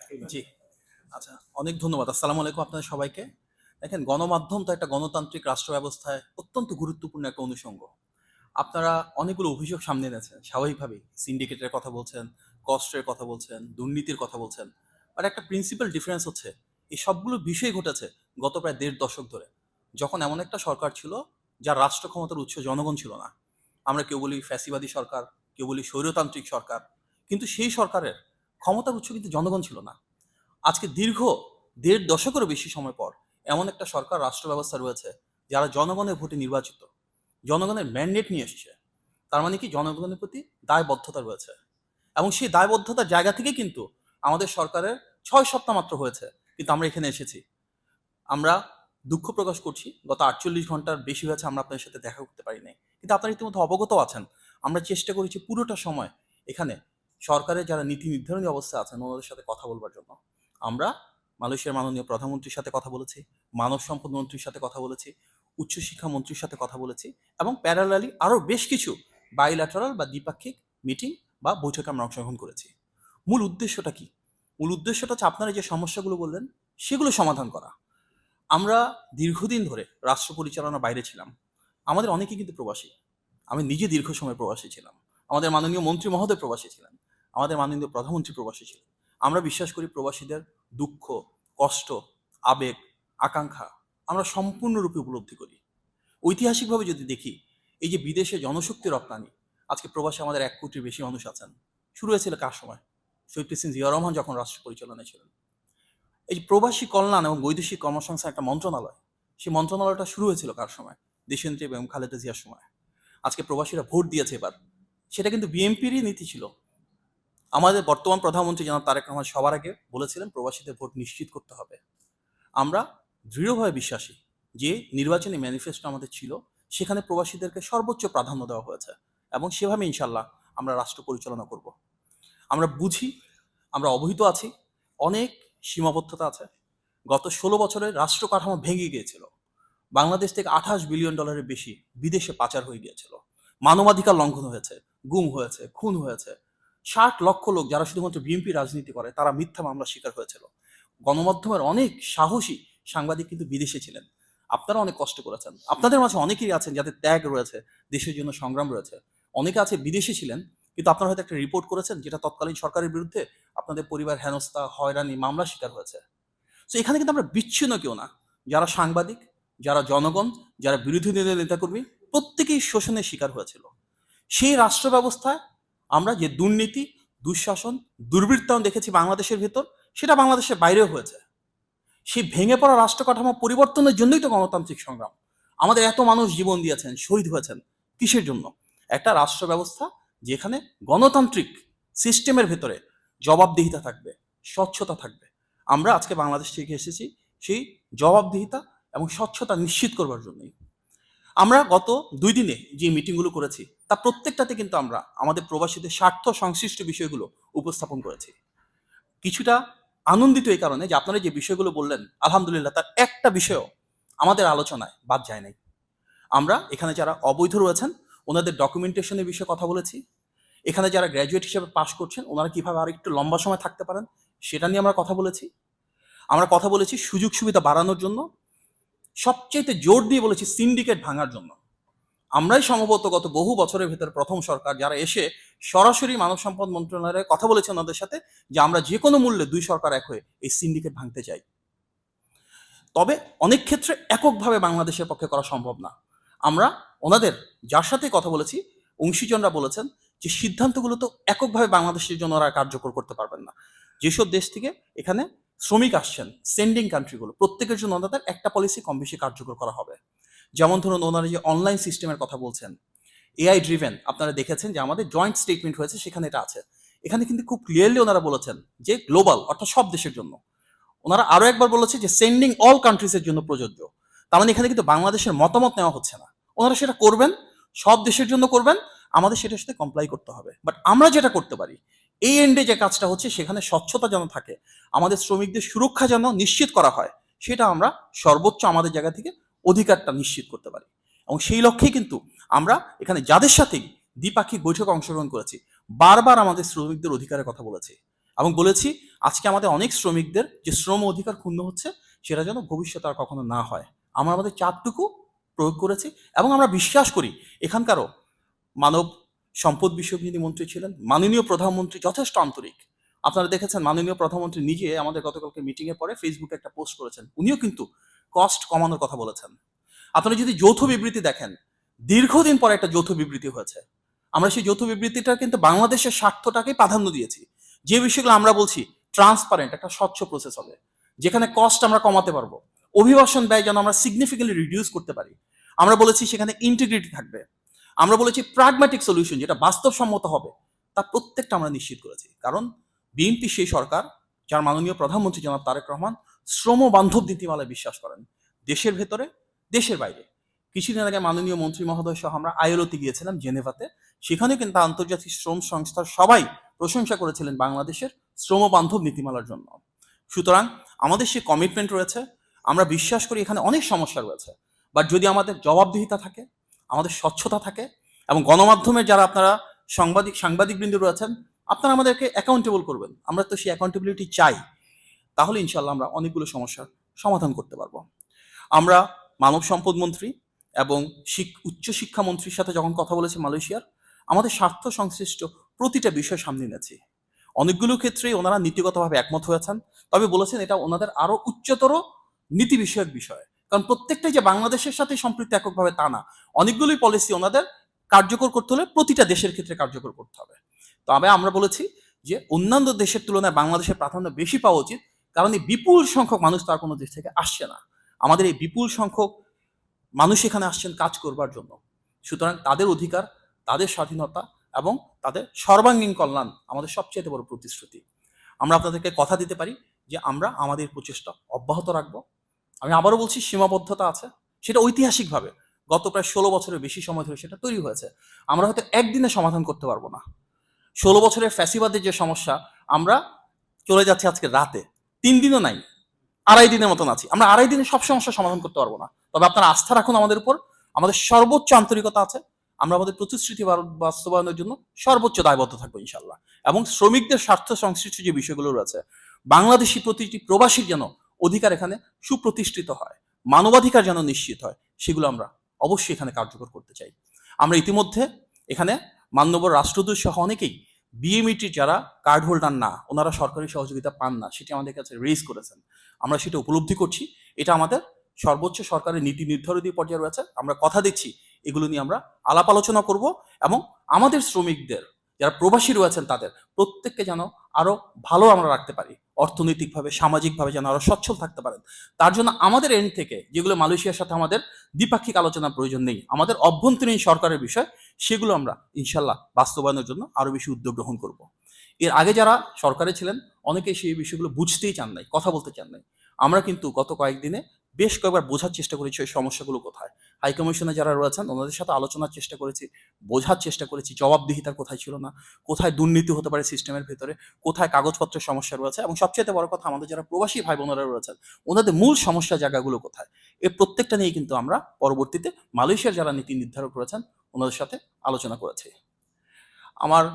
জি, আচ্ছা, অনেক ধন্যবাদ। আসসালামু আলাইকুম আপনাদের সবাইকে। দেখেন, গণমাধ্যম তো একটা গণতান্ত্রিক রাষ্ট্র ব্যবস্থায় অত্যন্ত গুরুত্বপূর্ণ একটা অনুষঙ্গ। আপনারা অনেকগুলো অভিযোগ সামনে এনেছেন, স্বাভাবিকভাবেই। সিন্ডিকেটের কথা বলছেন, কষ্টের কথা বলছেন, দুর্নীতির কথা বলছেন। বাট একটা প্রিন্সিপাল ডিফারেন্স হচ্ছে, এই সবগুলো বিষয় ঘটেছে গত প্রায় ১.৫ দশক ধরে। যখন এমন একটা সরকার ছিল, যার রাষ্ট্র ক্ষমতার উৎস জনগণ ছিল না। আমরা কেউ বলি ফ্যাসিবাদী সরকার, কেউ বলি স্বৈরতান্ত্রিক সরকার। কিন্তু সেই সরকারের ক্ষমতার উৎস কিন্তু জনগণ ছিল না। আজকে দীর্ঘ ১.৫ দশকেরও বেশি সময় পর এমন একটা সরকার রাষ্ট্র ব্যবস্থা রয়েছে, যারা জনগণের ভোটে নির্বাচিত, জনগণের ম্যান্ডেট নিয়ে এসছে। তার মানে কি, জনগণের প্রতি দায়বদ্ধতা রয়েছে। এবং সেই দায়বদ্ধতার জায়গা থেকে কিন্তু আমাদের সরকারের ৬ সপ্তাহ মাত্র হয়েছে, কিন্তু আমরা এখানে এসেছি। আমরা দুঃখ প্রকাশ করছি, গত ৪৮ ঘন্টার বেশি হয়েছে আমরা আপনাদের সাথে দেখা করতে পারি নাই। কিন্তু আপনারা ইতিমধ্যে অবগত আছেন, আমরা চেষ্টা করেছি পুরোটা সময় এখানে সরকারের যারা নীতি নির্ধারণী অবস্থায় আছেন ওনাদের সাথে কথা বলবার জন্য। আমরা মালয়েশিয়ার মাননীয় প্রধানমন্ত্রীর সাথে কথা বলেছি, মানব সম্পদ মন্ত্রীর সাথে কথা বলেছি, উচ্চশিক্ষা মন্ত্রীর সাথে কথা বলেছি, এবং প্যারালালি আরও বেশ কিছু বাইল্যাটারাল বা দ্বিপাক্ষিক মিটিং বা বৈঠকে আমরা অংশগ্রহণ করেছি। মূল উদ্দেশ্যটা কি? মূল উদ্দেশ্যটা হচ্ছে আপনারা যে সমস্যাগুলো বললেন সেগুলো সমাধান করা। আমরা দীর্ঘদিন ধরে রাষ্ট্র পরিচালনার বাইরে ছিলাম। আমাদের অনেকেই কিন্তু প্রবাসী। আমি নিজে দীর্ঘ সময় প্রবাসী ছিলাম। আমাদের মাননীয় মন্ত্রী মহোদয় প্রবাসী ছিলেন। আমাদের মাননীয় প্রধানমন্ত্রী প্রবাসী ছিলেন। আমরা বিশ্বাস করি প্রবাসীদের দুঃখ, কষ্ট, আবেগ, আকাঙ্ক্ষা আমরা সম্পূর্ণরূপে উপলব্ধি করি। ঐতিহাসিকভাবে যদি দেখি, এই যে বিদেশে জনশক্তি রপ্তানি, আজকে প্রবাসী আমাদের ১ কোটির বেশি মানুষ আছেন। শুরু হয়েছিল কার সময়? শহীদ প্রেসিডেন্ট জিয়া রহমান যখন রাষ্ট্র পরিচালনায় ছিলেন। এই যে প্রবাসী কল্যাণ এবং বৈদেশিক কর্মসংস্থান একটা মন্ত্রণালয়, সেই মন্ত্রণালয়টা শুরু হয়েছিল কার সময়? দেশনেত্রী এবং খালেদা জিয়ার সময়। আজকে প্রবাসীরা ভোট দিয়েছে এবার, সেটা কিন্তু বিএনপিরই নীতি ছিল। আমাদের বর্তমান প্রধানমন্ত্রী জনাব তারেক রহমান সবার আগে বলেছিলেন প্রবাসীদের ভোট নিশ্চিত করতে হবে। আমরা দৃঢ়ভাবে বিশ্বাসী যে নির্বাচনী ম্যানিফেস্টো আমাদের ছিল, সেখানে প্রবাসীদেরকে সর্বোচ্চ প্রাধান্য দেওয়া হয়েছে, এবং সেভাবে ইনশাল্লাহ আমরা রাষ্ট্র পরিচালনা করব। আমরা বুঝি, আমরা অবহিত আছি, অনেক সীমাবদ্ধতা আছে। গত ১৬ বছরে রাষ্ট্র কাঠামো ভেঙে গিয়েছিল। বাংলাদেশ থেকে $২৮ বিলিয়ন বেশি বিদেশে পাচার হয়ে গিয়েছিল। মানবাধিকার লঙ্ঘন হয়েছে, গুম হয়েছে, খুন হয়েছে। ৬০ লক্ষ লোক যারা শুধুমাত্র বিএনপি রাজনীতি করে, তারা মিথ্যা মামলার শিকার হয়েছিল। গণমাধ্যমের অনেক সাহসী সাংবাদিক কিন্তু বিদেশে ছিলেন। আপনারা অনেক কষ্ট করেছেন। আপনাদের মাঝে অনেকেই আছেন যাদের ত্যাগ রয়েছে, দেশের জন্য সংগ্রাম রয়েছে। অনেকে আছে বিদেশে ছিলেন, কিন্তু আপনারা হয়তো একটা রিপোর্ট করেছেন যেটা তৎকালীন সরকারের বিরুদ্ধে আপনাদের পরিবার হেনস্থা, হয়রানি, মামলার শিকার হয়েছে। তো এখানে কিন্তু আমরা বিচ্ছিন্ন কেউ না। যারা সাংবাদিক, যারা জনগণ, যারা বিরোধী দলের নেতাকর্মী, প্রত্যেকেই শোষণের শিকার হয়েছিল। সেই রাষ্ট্র ব্যবস্থায় আমরা যে দুর্নীতি, দুঃশাসন, দুর্বৃত্তায়ন দেখেছি বাংলাদেশের ভেতর, সেটা বাংলাদেশের বাইরেও হয়েছে। সেই ভেঙে পড়া রাষ্ট্র কাঠামো পরিবর্তনের জন্যই তো গণতান্ত্রিক সংগ্রাম। আমাদের এত মানুষ জীবন দিয়েছেন, শহীদ হয়েছেন, কিসের জন্য? একটা রাষ্ট্র ব্যবস্থা যেখানে গণতান্ত্রিক সিস্টেমের ভেতরে জবাবদিহিতা থাকবে, স্বচ্ছতা থাকবে। আমরা আজকে বাংলাদেশ থেকে এসেছি সেই জবাবদিহিতা এবং স্বচ্ছতা নিশ্চিত করবার জন্যই। আমরা গত ২ দিনে যে মিটিংগুলো করেছি, তা প্রত্যেকটাতে কিন্তু আমরা আমাদের প্রবাসীদের স্বার্থ সংশ্লিষ্ট বিষয়গুলো উপস্থাপন করেছি। কিছুটা আনন্দিত এই কারণে যে আপনারা যে বিষয়গুলো বললেন, আলহামদুলিল্লাহ তার একটা বিষয়ও আমাদের আলোচনায় বাদ যায় নাই। আমরা এখানে যারা অবৈধ রয়েছেন ওনাদের ডকুমেন্টেশনের বিষয়ে কথা বলেছি। এখানে যারা গ্র্যাজুয়েট হিসেবে পাশ করছেন ওনারা কিভাবে আর একটু লম্বা সময় থাকতে পারেন সেটা নিয়ে আমরা কথা বলেছি। আমরা কথা বলেছি সুযোগ সুবিধা বাড়ানোর জন্য। সবচেয়ে জোর দিয়ে বলেছি সিন্ডিকেট ভাঙার জন্য। আমরাই সম্ভবত গত বহু বছরের ভেতর প্রথম সরকার যারা এসে সরাসরি মানব সম্পদ মন্ত্রণালয়ে কথা বলেছে ওনাদের সাথে যে আমরা যে কোনো মূল্যে ২ সরকার এক হয়ে এই সিন্ডিকেট ভাঙতে চাই। তবে অনেক ক্ষেত্রে এককভাবে বাংলাদেশের পক্ষে করা সম্ভব না। আমরা ওনাদের যার সাথে কথা বলেছি, অংশীজনরা বলেছেন যে সিদ্ধান্তগুলো তো এককভাবে বাংলাদেশের জন্য ওরা কার্যকর করতে পারবেন না। যেসব দেশ থেকে এখানে শ্রমিক আসছেন, সেন্ডিং কান্ট্রিগুলো, প্রত্যেকের জন্য ওনাদের একটা পলিসি কম বেশি কার্যকর করা হবে। যেমন ধরুন ওনারা যে অনলাইন সিস্টেমের কথা বলছেন, এআই ড্রিভেন, আপনারা দেখেছেন যে আমাদের জয়েন্ট স্টেটমেন্ট হয়েছে, সেখানে এটা আছে। এখানে কিন্তু খুব ক্লিয়ারলি ওনারা বলেছেন যে গ্লোবাল, অর্থাৎ সব দেশের জন্য। ওনারা আরো একবার বলেছে যে সেন্ডিং অল কান্ট্রিজের জন্য প্রযোজ্য। তার মানে এখানে কিন্তু বাংলাদেশের মতামত নেওয়া হচ্ছে না। ওনারা সেটা করবেন, সব দেশের জন্য করবেন, আমাদের সেটার সাথে কমপ্লাই করতে হবে। বাট আমরা যেটা করতে পারি, এই এন্ডে যে কাজটা হচ্ছে সেখানে স্বচ্ছতা যেন থাকে, আমাদের শ্রমিকদের সুরক্ষা যেন নিশ্চিত করা হয়, সেটা আমরা সর্বোচ্চ আমাদের জায়গা থেকে অধিকারটা নিশ্চিত করতে পারি। এবং সেই লক্ষ্যেই কিন্তু আমরা এখানে যাদের সাথেই দ্বিপাক্ষিক বৈঠকে অংশগ্রহণ করেছি, বারবার আমাদের শ্রমিকদের অধিকারের কথা বলেছি এবং বলেছি আজকে আমাদের অনেক শ্রমিকদের যে শ্রম অধিকার ক্ষুণ্ণ হচ্ছে সেটা যেন ভবিষ্যতে আর কখনো না হয়। আমরা আমাদের চাপটুকু প্রয়োগ করেছি এবং আমরা বিশ্বাস করি এখানকারও মানব সম্পদ বিষয়ক যিনি মন্ত্রী ছিলেন, মাননীয় প্রধানমন্ত্রী যথেষ্ট আন্তরিক। আপনারা দেখেছেন মাননীয় প্রধানমন্ত্রী নিজে আমাদের গতকালকে মিটিংয়ের পরে ফেসবুকে একটা পোস্ট করেছেন। উনিও কিন্তু কস্ট কমানোর কথা বলেছেন। আপনারা যদি যৌথ বিবৃতি দেখেন, দীর্ঘদিন পরে একটা যৌথ বিবৃতি হয়েছে। আমরা সেই যৌথ বিবৃতিটা কিন্তু বাংলাদেশের স্বার্থটাকেই প্রাধান্য দিয়েছি। যে বিষয়গুলো আমরা বলছি ট্রান্সপারেন্ট একটা স্বচ্ছ প্রসেস হবে, যেখানে কস্ট আমরা কমাতে পারবো, অভিবাসন ব্যয় যেন আমরা সিগনিফিকেন্টলি রিডিউস করতে পারি। আমরা বলেছি সেখানে ইন্টিগ্রিটি থাকবে। আমরা বলেছি প্রাগম্যাটিক সলিউশন যেটা বাস্তবসম্মত হবে, তা প্রত্যেকটা আমরা নিশ্চিত করেছি। কারণ বিএনপি সেই সরকার যার মাননীয় প্রধানমন্ত্রী জনাব তারেক রহমান শ্রম বান্ধব নীতিমালায় বিশ্বাস করেন, দেশের ভেতরে দেশের বাইরে। কিছুদিন আগে মাননীয় মন্ত্রী মহোদয় সহ আমরা আইএলওতে গিয়েছিলাম জেনেভাতে। সেখানে কিন্তু আন্তর্জাতিক শ্রম সংস্থার সবাই প্রশংসা করেছিলেন বাংলাদেশের শ্রম বান্ধব নীতিমালার জন্য। সুতরাং আমাদের সে কমিটমেন্ট রয়েছে। আমরা বিশ্বাস করি এখানে অনেক সমস্যা রয়েছে, বাট যদি আমাদের জবাবদিহিতা থাকে, আমাদের স্বচ্ছতা থাকে এবং গণমাধ্যমের যারা আপনারা সাংবাদিকবৃন্দ রয়েছেন, আপনারা আমাদেরকে অ্যাকাউন্টেবল করবেন, আমরা তো সেই অ্যাকাউন্টেবিলিটি চাই, তাহলে ইনশাল্লাহ আমরা অনেকগুলো সমস্যার সমাধান করতে পারবো। আমরা মানব সম্পদ মন্ত্রী এবং উচ্চ শিক্ষা মন্ত্রীর সাথে যখন কথা বলেছি মালয়েশিয়ার, আমাদের স্বার্থ সংশ্লিষ্ট প্রতিটা বিষয় সামনে এনেছি। অনেকগুলো ক্ষেত্রেই ওনারা নীতিগতভাবে একমত হয়েছেন, তবে বলেছেন এটা ওনাদের আরো উচ্চতর নীতি বিষয়ক বিষয়। কারণ প্রত্যেকটাই যে বাংলাদেশের সাথে সম্পৃক্ত এককভাবে তা না, অনেকগুলোই পলিসি ওনাদের কার্যকর করতে হলে প্রতিটা দেশের ক্ষেত্রে কার্যকর করতে হবে। তবে আমরা বলেছি যে অন্যান্য দেশের তুলনায় বাংলাদেশের প্রাধান্য বেশি পাওয়া উচিত, কারণ এই বিপুল সংখ্যক মানুষ তার কোনো দেশ থেকে আসছে না। আমাদের এই বিপুল সংখ্যক মানুষ এখানে আসছেন কাজ করবার জন্য। সুতরাং তাদের অধিকার, তাদের স্বাধীনতা এবং তাদের সর্বাঙ্গীন কল্যাণ আমাদের সবচেয়ে বড় প্রতিশ্রুতি। আমরা আপনাদেরকে কথা দিতে পারি যে আমরা আমাদের প্রচেষ্টা অব্যাহত রাখব। আমি আবারও বলছি, সীমাবদ্ধতা আছে, সেটা ঐতিহাসিকভাবে গত প্রায় 16 বছরের বেশি সময় ধরে সেটা তৈরি হয়েছে। আমরা হয়তো একদিনে সমাধান করতে পারবো না। 16 বছরের ফ্যাসিবাদের যে সমস্যা, আমরা চলে যাচ্ছি আজকে রাতে, 3 দিনও নাই, 2.5 দিনের মতন আছি। আমরা 2.5 দিনে সব সমস্যা সমাধান করতে পারবো না, তবে আপনারা আস্থা রাখুন আমাদের উপর। আমাদের সর্বোচ্চ আন্তরিকতা আছে, আমরা আমাদের প্রতিশ্রুতি বাস্তবায়নের জন্য সর্বোচ্চ দায়বদ্ধ থাকবো ইনশাল্লাহ। এবং শ্রমিকদের স্বার্থ সংশ্লিষ্ট যে বিষয়গুলো রয়েছে, বাংলাদেশি প্রতিটি প্রবাসীর যেন অধিকার এখানে সুপ্রতিষ্ঠিত হয়, মানবাধিকার যেন নিশ্চিত হয়, সেগুলো আমরা অবশ্যই এখানে কার্যকর করতে চাই। আমরা ইতিমধ্যে এখানে মাননীয় রাষ্ট্রদূত সহ অনেকেই বিএমইটির যারা কার্ড হোল্ডার না, ওনারা সরকারি সহযোগিতা পান না, সেটি আমাদের কাছে রেজ করেছেন। আমরা সেটা উপলব্ধি করছি। এটা আমাদের সর্বোচ্চ সরকারের নীতি নির্ধারণী পর্যায়ে রয়েছে। আমরা কথা দিচ্ছি এগুলো নিয়ে আমরা আলাপ আলোচনা করব এবং আমাদের শ্রমিকদের যারা প্রবাসী রয়েছেন তাদের প্রত্যেককে যেন আরো ভালো আমরা রাখতে পারি, অর্থনৈতিকভাবে সামাজিকভাবে যেন আরো সচ্ছল থাকতে পারেন। তার জন্য আমাদের এন্ড থেকে যেগুলো মালয়েশিয়ার সাথে আমাদের দ্বিপাক্ষিক আলোচনার প্রয়োজন নেই, আমাদের অভ্যন্তরীণ সরকারের বিষয়, সেগুলো আমরা ইনশাল্লাহ বাস্তবায়নের জন্য আরো বেশি উদ্যোগ গ্রহণ করব। এর আগে যারা সরকারে ছিলেন অনেকেই সেই বিষয়গুলো বুঝতেই চান নাই, কথা বলতে চান নাই। আমরা কিন্তু গত কয়েকদিনে বেশ কয়েকবার বোঝার চেষ্টা করেছি ওই সমস্যাগুলো কোথায়। হাইকমিশনে যারা রয়েছেন ওনাদের সাথে আলোচনার চেষ্টা করেছি, বোঝার চেষ্টা করেছি জবাবদিহিতার কোথায় ছিল না, কোথায় দুর্নীতি হতে পারে সিস্টেমের ভেতরে, কোথায় কাগজপত্রের সমস্যা রয়েছে, এবং সবচেয়ে বড় কথা আমাদের যারা প্রবাসী ভাই বোনেরা রয়েছেন ওনাদের মূল সমস্যা জায়গাগুলো কোথায়। এই প্রত্যেকটা নিয়ে কিন্তু আমরা পরবর্তীতে মালয়েশিয়ার যারা নীতি নির্ধারক রয়েছেন ওনাদের সাথে আলোচনা করেছি। আমার